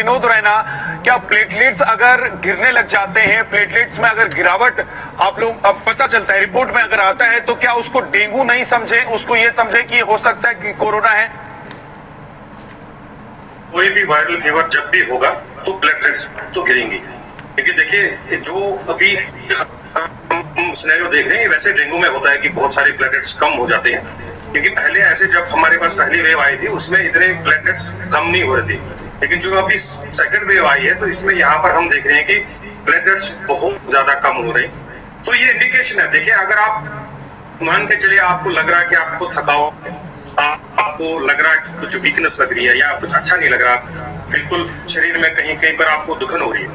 विनोद रैना, क्या प्लेटलेट्स अगर गिरने लग जाते हैं, प्लेटलेट्स में अगर गिरावट आप लोग अब पता चलता है, रिपोर्ट में अगर आता है, तो क्या उसको डेंगू नहीं समझे, उसको ये समझे कि हो सकता है कि कोरोना है? कोई भी वायरल फीवर जब भी होगा तो प्लेटलेट्स तो गिरेंगी, क्योंकि देखिए जो अभी हम सिनेरियो देख रहे हैं वैसे डेंगू में होता है कि बहुत सारे प्लेटलेट्स कम हो जाते हैं, क्योंकि पहले ऐसे जब हमारे पास पहली वेव आई थी उसमें इतने प्लेटलेट्स कम नहीं हो रहे थे, लेकिन जो अभी सेकंड वेव आई है तो इसमें यहाँ पर हम देख रहे हैं कि प्लेटलेट्स बहुत ज्यादा कम हो रहे हैं। तो ये इंडिकेशन है। देखिए अगर आप मान के चलिए आपको लग रहा है कि आपको थकावट है, आपको लग रहा है कि कुछ वीकनेस लग रही है या कुछ अच्छा नहीं लग रहा, बिल्कुल शरीर में कहीं कहीं पर आपको दुखन हो रही है,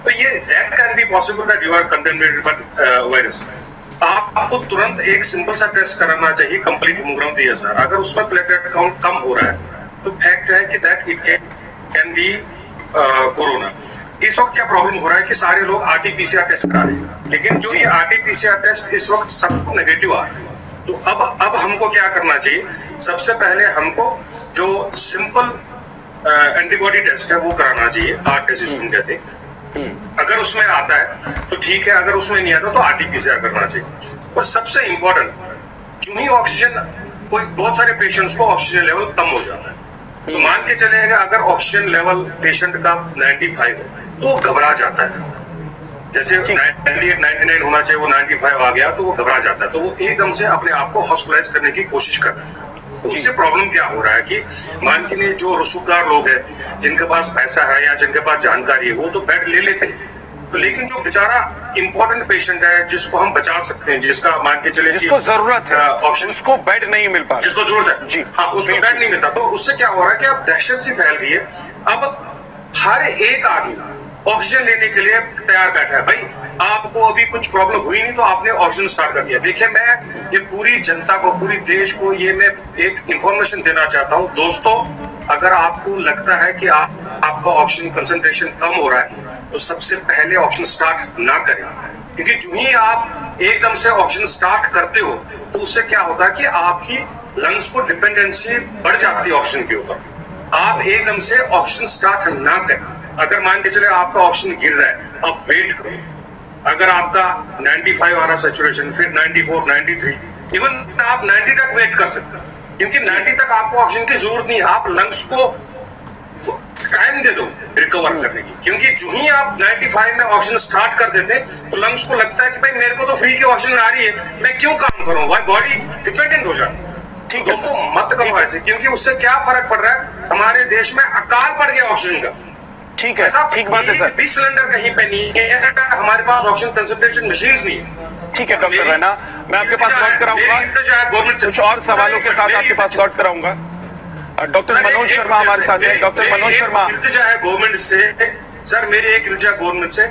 तो ये that can be possible that you are contaminated by virus. आपको तुरंत एक सिंपल सा टेस्ट कराना चाहिए, कंप्लीट हिमोग्राम DSR। अगर उसमें प्लेटलेट काउंट कम हो रहा है तो फैक्ट है कि that it can be corona. इस वक्त क्या प्रॉब्लम हो रहा है कि सारे लोग RT-PCR टेस्ट करा रहे हैं, लेकिन जो ये RT-PCR टेस्ट इस वक्त सबको नेगेटिव आ रहा है। तो अब हमको क्या करना चाहिए? सबसे पहले हमको जो सिंपल एंटीबॉडी टेस्ट है वो कराना चाहिए, टेस्ट जिसको कहते हैं। अगर उसमें आता है तो ठीक है, अगर उसमें नहीं आता तो RT-PCR करना चाहिए। और सबसे इंपॉर्टेंट, जो ही ऑक्सीजन, कोई बहुत सारे पेशेंट्स को ऑक्सीजन लेवल कम हो जाता है, तो मान के चलेगा अगर ऑक्सीजन लेवल पेशेंट का 95 है तो वो घबरा जाता है। जैसे 98, 99 होना चाहिए, वो 95 आ गया तो वो घबरा जाता है, तो वो एकदम से अपने आप को हॉस्पिटलाइज करने की कोशिश करता है। तो उससे प्रॉब्लम क्या हो रहा है कि मान के जो रसूखदार लोग हैं, जिनके पास पैसा है या जिनके पास जानकारी है, वो तो बेड ले लेते हैं, तो लेकिन जो बेचारा इंपॉर्टेंट पेशेंट है जिसको हम बचा सकते हैं, जिसका मान के चले जिसको जरूरत है ऑक्सीजन, उसको बेड नहीं मिल पा, जिसको जरूरत है जी, हाँ, उसको बेड नहीं मिलता, तो उससे क्या हो रहा है कि अब दहशत सी फैल गई है। अब हर एक आदमी ऑक्सीजन लेने के लिए तैयार बैठा है। भाई आपको अभी कुछ प्रॉब्लम हुई नहीं तो आपने ऑक्सीजन स्टार्ट कर दिया। देखिए मैं ये पूरी जनता को, पूरी देश को ये मैं एक इंफॉर्मेशन देना चाहता हूँ। दोस्तों, अगर आपको लगता है कि आपका ऑक्सीजन कंसंट्रेशन कम हो रहा है तो सबसे पहले ऑक्सीजन स्टार्ट ना करें, क्योंकि जो ही आप एकदम से ऑक्सीजन स्टार्ट करते हो तो उससे क्या होता है कि आपकी लंग्स को डिपेंडेंसी बढ़ जाती है ऑक्सीजन के ऊपर। आप एकदम से ऑक्सीजन स्टार्ट ना करें। अगर मान के चले आपका ऑक्सीजन गिर रहा है, आप वेट करो। अगर आपका 95 आ रहा सैचुरेशन, फिर 94, 93, इवन आप 90 तक वेट कर सकते हैं, क्योंकि 90 तक आपको ऑक्सीजन की जरूरत नहीं है। आप लंग्स को टाइम दे दो रिकवर करने की, क्योंकि जो ही आप 95 में ऑक्सीजन स्टार्ट कर देते तो लंग्स को लगता है कि भाई मेरे को तो फ्री की ऑक्सीजन आ रही है, मैं क्यों काम करूं, भाई बॉडी डिपेंडेंट हो जाती है। ठीक है, उसको मत करो ऐसे, क्योंकि उससे क्या फर्क पड़ रहा है, हमारे देश में अकाल पड़ गया ऑक्सीजन का। ठीक है, ठीक बात है सर। 20 सिलेंडर कहीं पे नहीं है, हमारे पास ऑक्सीजन कंसंट्रेशन मशीन्स नहीं है। ठीक है डॉक्टर रैना, मैं आपके पास लौट कराऊंगा, कुछ और सवालों के साथ आपके पास लौट कराऊंगा। डॉक्टर मनोज शर्मा हमारे साथ हैं। डॉक्टर मनोज शर्मा, इल्तिजा है गवर्नमेंट से, सर मेरी एक इल्तिजा गवर्नमेंट से,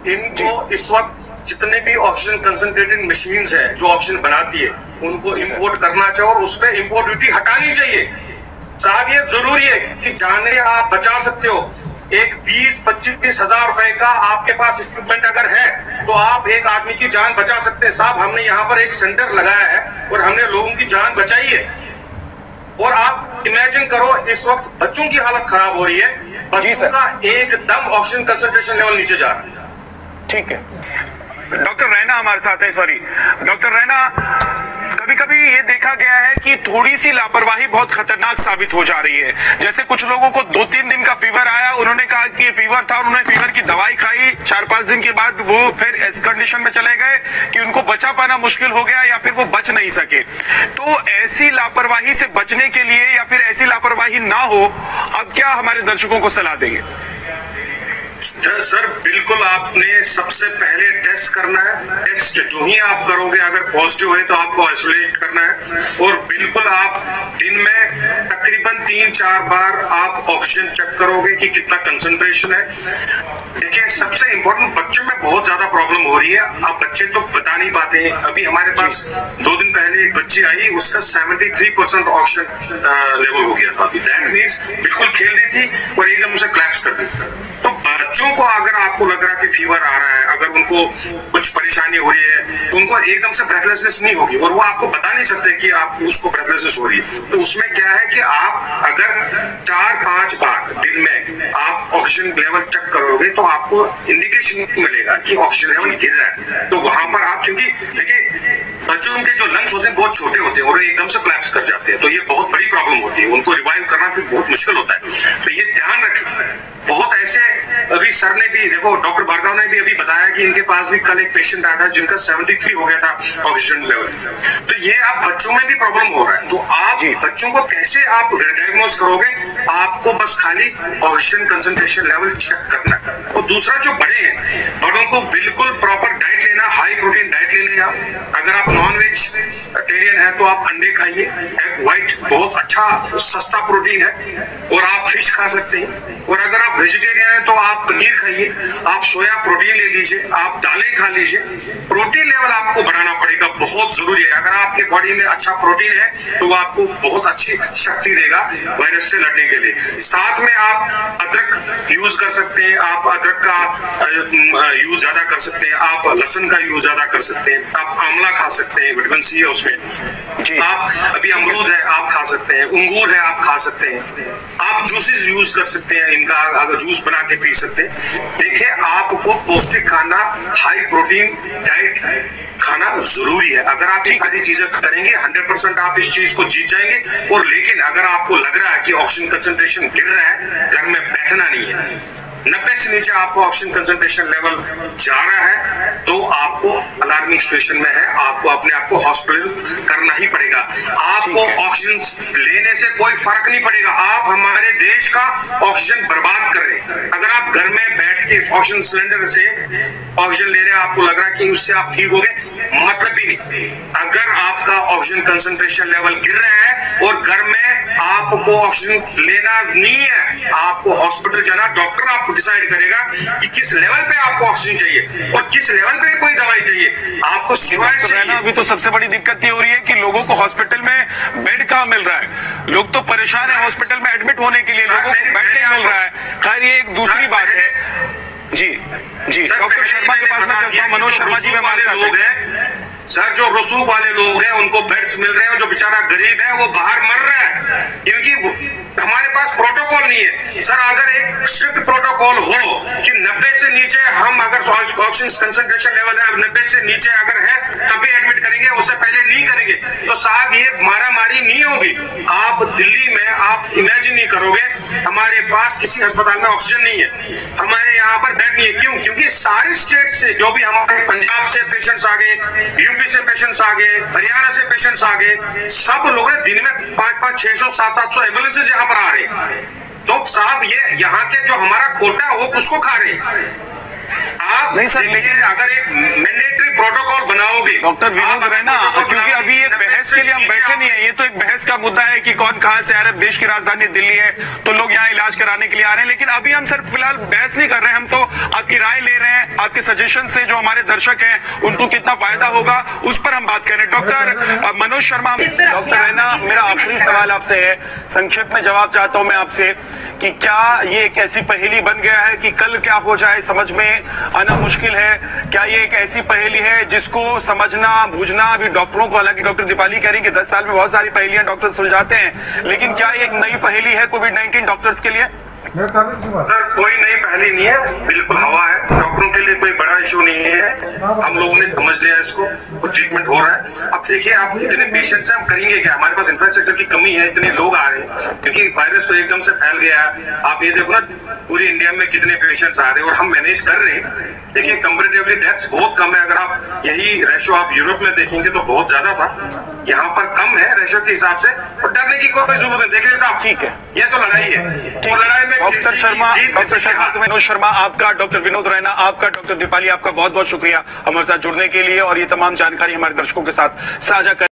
इनको इस वक्त जितने भी ऑक्सीजन कंसंट्रेटेड मशीन्स हैं जो ऑक्सीजन बनाती है, उनको इंपोर्ट करना चाहिए और उस पर इंपोर्ट ड्यूटी हटानी चाहिए। साहब ये जरूरी है कि जाने आप बचा सकते हो। एक 20-25 हजार रुपए का आपके पास इक्विपमेंट अगर है तो आप एक आदमी की जान बचा सकते हैं। साहब हमने यहाँ पर एक सेंटर लगाया है और हमने लोगों की जान बचाई है। और आप इमेजिन करो इस वक्त बच्चों की हालत खराब हो रही है, बच्चों का एकदम ऑक्सीजन कंसंट्रेशन लेवल नीचे जा रहा है। ठीक है, डॉक्टर रैना हमारे साथ है। सॉरी डॉक्टर रैना, कभी कभी ये देखा गया है कि थोड़ी सी लापरवाही बहुत खतरनाक साबित हो जा रही है। जैसे कुछ लोगों को 2-3 दिन का फीवर आया, उन्होंने कहा कि ये फीवर था, उन्होंने फीवर की दवाई खाई, 4-5 दिन के बाद वो फिर इस कंडीशन में चले गए कि उनको बचा पाना मुश्किल हो गया या फिर वो बच नहीं सके। तो ऐसी लापरवाही से बचने के लिए या फिर ऐसी लापरवाही ना हो, अब क्या हमारे दर्शकों को सलाह देंगे? सर बिल्कुल, आपने सबसे पहले टेस्ट करना है। टेस्ट जो ही आप करोगे अगर पॉजिटिव है तो आपको आइसोलेट करना है। और बिल्कुल आप दिन में तकरीबन 3-4 बार आप ऑक्सीजन चेक करोगे कि कितना कंसंट्रेशन है। देखिए सबसे इंपॉर्टेंट, बच्चों में बहुत ज्यादा प्रॉब्लम हो रही है। अब बच्चे तो बता नहीं पाते हैं। अभी हमारे पास 2 दिन पहले एक बच्ची आई, उसका 73% ऑक्सीजन लेवल हो गया था। दैट मीन्स बिल्कुल खेल रही थी और एकदम उसे क्लैप्स कर दी। तो बच्चों को अगर आपको लग रहा है कि फीवर आ रहा है, अगर उनको कुछ परेशानी हो रही है, तो उनको एकदम से ब्रेथलेसनेस नहीं होगी और वो आपको बता नहीं सकते कि आप उसको ब्रेथलेसनेस हो रही है। तो उसमें क्या है कि आप अगर 4-5 बार दिन में आप ऑक्सीजन लेवल चेक करोगे तो आपको इंडिकेशन मिलेगा कि ऑक्सीजन लेवल गिर रहा है। तो वहां पर आप, क्योंकि देखिए बच्चों के जो लंग्स होते हैं बहुत छोटे होते हैं और एकदम से कोलैप्स कर जाते हैं, तो ये बहुत बड़ी प्रॉब्लम होती है, उनको रिवाइव करना फिर बहुत मुश्किल होता है। तो ये ध्यान रखें। बहुत ऐसे, अभी सर ने भी देखो, डॉक्टर भार्गव ने भी अभी बताया कि इनके पास भी कल एक पेशेंट आया था जिनका 73 हो गया था ऑक्सीजन लेवल। तो ये आप बच्चों में भी प्रॉब्लम हो रहा है, तो आप बच्चों को कैसे आप डायग्नोज करोगे? आपको बस खाली ऑक्सीजन कंसंट्रेशन लेवल चेक करना है। और दूसरा, जो बड़े हैं, बड़ों को बिल्कुल प्रॉपर डाइट लेना, हाई प्रोटीन डाइट लेनी है। आप अगर आप नॉन वेजिटेरियन है तो आप अंडे खाइए, एग व्हाइट बहुत अच्छा सस्ता प्रोटीन है, और आप फिश खा सकते हैं। और अगर आप वेजिटेरियन है तो आप पनीर खाइए, आप सोया प्रोटीन ले लीजिए, आप दालें खा लीजिए। प्रोटीन लेवल आपको बढ़ाना पड़ेगा, बहुत जरूरी है। अगर आपके बॉडी में अच्छा प्रोटीन है तो वो आपको बहुत अच्छी शक्ति देगा वायरस से लड़ने के लिए। साथ में आप अदरक यूज कर सकते हैं, आप अदरक का यूज ज्यादा कर सकते हैं, आप लहसुन का यूज ज्यादा कर सकते हैं, आप आंवला खा सकते हैं, विटामिन सी है उसमें। आप अभी अमरूद है आप खा सकते हैं, अंगूर है आप खा सकते हैं, आप जूसेस यूज कर सकते हैं, इनका अगर जूस बना के पी सकते हैं। देखिए, आपको पौष्टिक खाना, हाई प्रोटीन डाइट खाना जरूरी है। अगर आप ये सारी चीजें करेंगे 100% आप इस चीज को जीत जाएंगे। और लेकिन अगर आपको लग रहा है कि ऑक्सीजन कंसंट्रेशन गिर रहा है, घर में बैठना नहीं है। 90 से नीचे आपको ऑक्सीजन कंसंट्रेशन लेवल जा रहा है तो आपको अलार्मिंग सिचुएशन में है, आपको अपने आप को हॉस्पिटल करना ही पड़ेगा। आपको ऑक्सीजन लेने से कोई फर्क नहीं पड़ेगा, आप हमारे देश का ऑक्सीजन बर्बाद कर रहे हैं। अगर आप घर में बैठ के ऑक्सीजन सिलेंडर से ऑक्सीजन ले रहे हैं, आपको लग रहा है कि उससे आप ठीक हो गए, मतलब ही नहीं। अगर आपका ऑक्सीजन कंसंट्रेशन लेवल गिर रहा है और घर में आपको ऑक्सीजन लेना नहीं है, आपको हॉस्पिटल जाना, डॉक्टर आपको डिसाइड करेगा कि किस लेवल पे आपको ऑक्सीजन चाहिए और किस लेवल पे कोई दवाई चाहिए। आपको स्टेरॉइड चाहिए। अभी तो सबसे बड़ी दिक्कत ये हो रही है कि लोगों को हॉस्पिटल में बेड कहाँ मिल रहा है। लोग तो परेशान है हॉस्पिटल में एडमिट होने के लिए, लोगों को बेड नहीं मिल रहा है। खैर, ये एक दूसरी बात है। जी डॉक्टर शर्मा के पास में चलता हूँ। मनोज शर्मा जी में हमारे साथ लोग हैं सर, जो रसूख वाले लोग हैं उनको बेड्स मिल रहे हैं, जो बेचारा गरीब है वो बाहर मर रहा है क्योंकि हमारे पास प्रोटोकॉल नहीं है। सर, अगर एक स्ट्रिक्ट प्रोटोकॉल हो कि 90 से नीचे हम अगर ऑक्सीजन कंसंट्रेशन लेवल है 90 से नीचे अगर है तभी एडमिट करेंगे, उससे पहले नहीं करेंगे, तो साहब ये मारामारी नहीं होगी। आप दिल्ली में आप इमेजिन नहीं करोगे, हमारे पास किसी अस्पताल में ऑक्सीजन नहीं है, हमारे यहाँ पर बेड नहीं है। क्यों? क्योंकि सारे स्टेट से जो भी हमारे पंजाब से पेशेंट्स आ गए, यूपी से पेशेंट्स आ गए, हरियाणा से पेशेंट्स आ गए, सब लोग दिन में 500, 600, 700 एम्बुलेंसेज यहाँ पर आ रहे हैं। तो साहब ये यहाँ के जो हमारा कोटा है वो किसको खा रहे हैं? आप नहीं सर, लेकिन अगर एक मैंडेटरी प्रोटोकॉल बनाओगे डॉक्टर विनोद रैना, क्योंकि अभी ये बहस के लिए हम बैठे नहीं है, ये तो एक बहस का मुद्दा है कि कौन कहां से आ रहा है। देश की राजधानी दिल्ली है तो लोग यहाँ इलाज कराने के लिए आ रहे हैं, लेकिन अभी हम सर फिलहाल बहस नहीं कर रहे हैं। हम तो आपकी राय ले रहे हैं, आपके सजेशन से जो हमारे दर्शक हैं उनको कितना फायदा होगा उस पर हम बात कर रहे हैं। डॉक्टर मनोज शर्मा। डॉक्टर रैना, मेरा आखिरी सवाल आपसे है, संक्षेप में जवाब चाहता हूं मैं आपसे कि क्या ये एक ऐसी पहेली बन गया है कि कल क्या हो जाए समझ में आना मुश्किल है? क्या ये एक ऐसी पहेली है जिसको समझना बूझना अभी डॉक्टरों को, हालांकि डॉक्टर दीपाली कह रही कि 10 साल में बहुत सारी पहेलियां डॉक्टर सुलझाते हैं, लेकिन क्या ये एक नई पहेली है कोविड-19 डॉक्टर्स के लिए? सर, कोई नई पहेली नहीं है, बिल्कुल हवा है। डॉक्टरों के लिए कोई बड़ा इशू नहीं है, हम लोगों ने समझ लिया इसको, ट्रीटमेंट हो रहा है। अब देखिए, आप इतने पेशेंट्स हैं, हम करेंगे क्या? हमारे पास इंफ्रास्ट्रक्चर की कमी है, इतने लोग आ रहे हैं क्योंकि वायरस तो एकदम से फैल गया है। आप ये देखो ना, पूरी इंडिया में कितने पेशेंट्स आ रहे हैं और हम मैनेज कर रहे हैं। देखिए, कंपैरेटिवली डेथ्स बहुत कम है। अगर आप यही रेशो आप यूरोप में देखेंगे तो बहुत ज्यादा था, यहाँ पर कम है रेशो के हिसाब से, और डरने की कोई जरूरत नहीं। देखिए साहब, ठीक है, ये तो लड़ाई है, तो लड़ाई में डॉक्टर शर्मा से मनोज शर्मा आपका, डॉक्टर विनोद रैना आपका, डॉक्टर दीपाली आपका बहुत बहुत शुक्रिया हमारे साथ जुड़ने के लिए और ये तमाम जानकारी हमारे दर्शकों के साथ साझा कर